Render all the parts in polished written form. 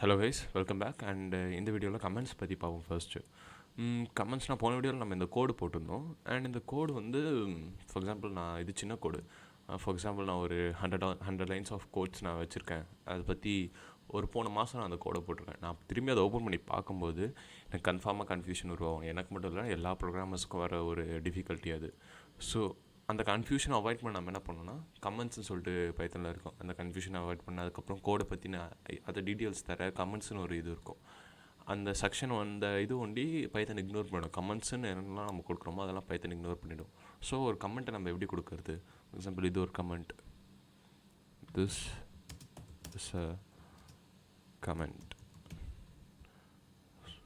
Hello guys, welcome back. And இந்த வீடியோவில் comments பற்றி பார்ப்போம். ஃபர்ஸ்ட்டு கமெண்ட்ஸ்னால் போன வீடியோவில் நம்ம இந்த கோடு போட்டிருந்தோம். அண்ட் இந்த கோடு வந்து ஃபார் எக்ஸாம்பிள் இது சின்ன கோடு. ஃபார் எக்ஸாம்பிள் நான் ஒரு 100 லைன்ஸ் ஆஃப் கோட்ஸ் நான் வச்சுருக்கேன். அதை பற்றி போன மாதம் நான் அந்த கோடை போட்டிருக்கேன். நான் திரும்பி அதை ஓப்பன் பண்ணி பார்க்கும்போது எனக்கு கன்ஃபார்மாக கன்ஃபியூஷன் உருவாகும். எனக்கு மட்டும் இல்லை, எல்லா ப்ரோக்ராமர்ஸ்க்கும் வர ஒரு டிஃபிகல்ட்டி அது. ஸோ அந்த கன்ஃபியூஷனை அவாய்ட் பண்ண நம்ம என்ன பண்ணணும்னா, கமெண்ட்ஸ்னு சொல்லிட்டு பைத்தனில் இருக்கும். அந்த கன்ஃபியூஷனை அவாய்ட் பண்ண அதுக்கப்புறம் கோடை பற்றின அதை டீட்டெயில்ஸ் தர கமெண்ட்ஸ்னு ஒரு இது இருக்கும். அந்த செக்ஷன் இது ஒண்டி பைத்தன் இக்னோர் பண்ணிடும். கமெண்ட்ஸ்ன்னு என்னெல்லாம் நம்ம கொடுக்குறோமோ அதெல்லாம் பைத்தன் இக்னோர் பண்ணிவிடும். ஸோ ஒரு கமெண்ட்டை நம்ம எப்படி கொடுக்கறது? ஃபார் எக்ஸாம்பிள் இது ஒரு comment, this is a comment.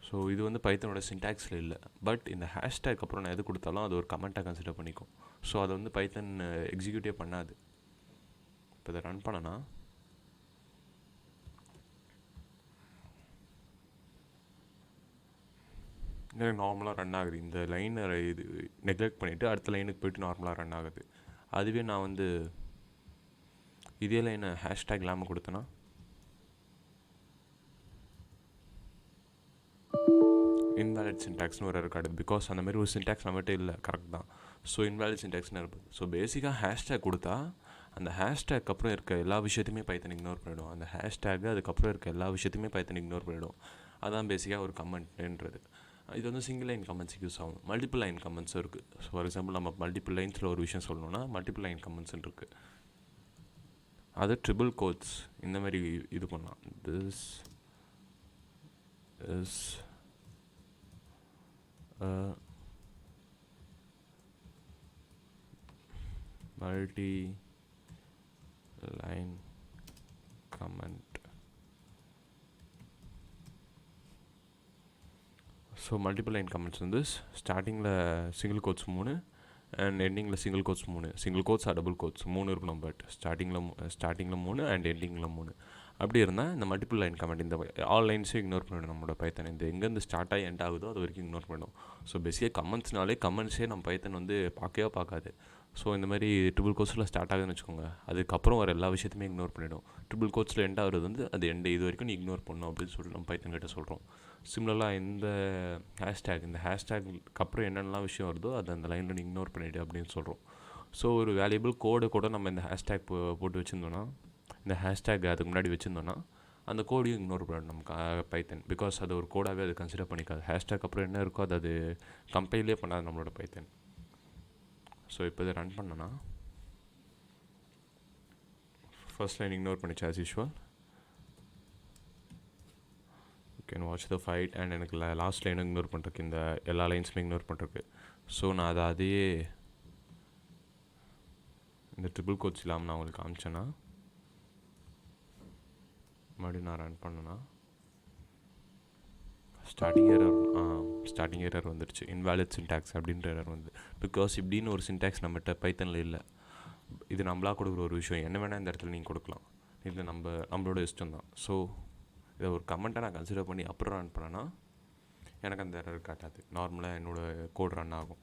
So இது வந்து பைத்தனோட சின்டாக்ஸில் இல்லை. பட் இந்த ஹேஷ்டேக் அப்புறம் நான் எது கொடுத்தாலும் அது ஒரு கமெண்ட்டாக கன்சிடர் பண்ணிக்கும். ஸோ அதை வந்து பைத்தன் எக்ஸிக்யூட்டே பண்ணாது. இப்போ இதை ரன் பண்ணனா எனக்கு நார்மலாக ரன் ஆகுது. இந்த லைனை இது நெக்லெக்ட் பண்ணிவிட்டு அடுத்த லைனுக்கு போய்ட்டு நார்மலாக ரன் ஆகுது. அதுவே நான் வந்து இதே லைனை ஹேஷ்டேக் இல்லாமல் கொடுத்தேன்னா இன்வேலிட் சின்டாக்ஸ்னு ஒரு இருக்காது. பிகாஸ் அந்த மாதிரி ஒரு சின்டாக்ஸ் நம்மகிட்ட இல்லை. கரெக்ட் தான். ஸோ இன்வேலிட் சின்டாக்ஸ்னு இருப்பது. ஸோ பேசிக்காக ஹேஷ்டேக் கொடுத்தா அந்த ஹேஷ்டேக் அப்புறம் இருக்க எல்லா விஷயத்தையுமே பைத்தன் இக்னோர் பண்ணிவிடும். அந்த ஹேஷ்டேக் அதுக்கப்புறம் இருக்க எல்லா விஷயத்தையுமே பைத்தன் இக்னோர் பண்ணிவிடும். அதான் பேசிக்காக ஒரு கமெண்ட்ன்றது. இது வந்து சிங்கிள் லைன் கமெண்ட்ஸுக்கு யூஸ் ஆகும். மல்டிபிள் லைன் கமெண்ட்ஸும் இருக்குது. ஸோ ஃபார் எக்ஸாம்பிள் நம்ம மல்டிபிள் லைன்ஸில் ஒரு விஷயம் சொல்லணும்னா மல்டிபிள் லைன் கமெண்ட்ஸ்ன்னு இருக்குது. அது ட்ரிபிள் கோட்ஸ் இந்த மாதிரி இது பண்ணலாம். This is multi line comment. So multiple line comments வந்து ஸ்டார்டிங்கில் சிங்கிள் கோட்ஸ் 3 அண்ட் எண்டிங்கில் single quotes 3. Single quotes double quotes 3 இருக்கணும். பட் ஸ்டார்டிங்கில் 3 அண்ட் எண்டிங்கில் 3 அப்படி இருந்தால் இந்த மல்டிபிள் லைன் கமெண்ட் இந்த ஆல் லைன்ஸையும் இக்னோர் பண்ணிவிடும் நம்மளோட பைத்தன். இந்த எங்கேருந்து ஸ்டார்ட் ஆகி எண்ட் ஆகுதோ அது வரைக்கும் இக்னோர் பண்ணிடும். ஸோ பேசிக்காக கமெண்ட்ஸ்னாலே கமெண்ட்ஸே நம்ம பைத்தன் வந்து பார்க்காது. ஸோ இந்த மாதிரி ட்ரிபிள் கோட்ஸில் ஸ்டார்ட் ஆகுதுன்னு வச்சுக்கோங்க, அதுக்கப்புறம் வர எல்லா விஷயத்தையுமே இக்னோர் பண்ணிவிடும். ட்ரிபிள் கோட்ஸில் எண்ட் ஆகுறது வந்து அது இது வரைக்கும் நீ இக்னோர் பண்ணணும் அப்படின்னு சொல்லிட்டு நம்ம பைத்தன் கிட்ட சொல்கிறோம். சிமிலராக இந்த ஹேஷ்டேக்கு அப்புறம் என்னென்னலாம் விஷயம் வருதோ அது அந்த லைனில் நீ இக்னோர் பண்ணிவிடு அப்படின்னு சொல்கிறோம். ஸோ ஒரு வேல்யூபிள் கோடு கூட நம்ம இந்த ஹேஷ்டேக் போட்டு வச்சுருந்தோன்னா, இந்த ஹேஷ்டேக் அதுக்கு முன்னாடி வச்சுருந்தோன்னா அந்த கோடையும் இக்னோர் பண்ணணும் நமக்கு பைத்தன். பிகாஸ் அது ஒரு கோடாகவே அது கன்சிடர் பண்ணிக்காது. ஹேஷ்டேக் அப்புறம் என்ன இருக்கோ அது கம்பைலே பண்ணாது நம்மளோட பைத்தன். ஸோ இப்போ இதை ரன் பண்ணனா ஃபர்ஸ்ட் லைன் இக்னோர் பண்ணிச்சு as usual. Can watch the fight. And எனக்கு லாஸ்ட் லைனும் இக்னோர் பண்ணுறதுக்கு, இந்த எல்லா லைன்ஸுமே இக்னோர் பண்ணுறதுக்கு. ஸோ நான் அதையே இந்த ட்ரிபிள் கோட்ஸ் இல்லாமல் நான் உங்களுக்கு காமிச்சேன்னா மறுபடியும் நான் ரன் பண்ணேன்னா ஸ்டார்டிங் எரர் வந்துடுச்சு. இன்வேலிட் சின்டாக்ஸ் அப்படின்ற எரர் வந்து. பிகாஸ் இப்படின்னு ஒரு சின்டாக்ஸ் நம்மகிட்ட பைத்தனில் இல்லை. இது நம்மளாக கொடுக்குற ஒரு விஷயம். என்ன வேணால் இந்த இடத்துல நீங்கள் கொடுக்கலாம். இதில் நம்மளோட இஷ்டம் தான். ஸோ இதை ஒரு கமெண்ட்டை நான் கன்சிடர் பண்ணி அப்புறம் ரன் பண்ணேன்னா எனக்கு அந்த எரர் காட்டாது. நார்மலாக என்னோடய கோட் ரன் ஆகும்.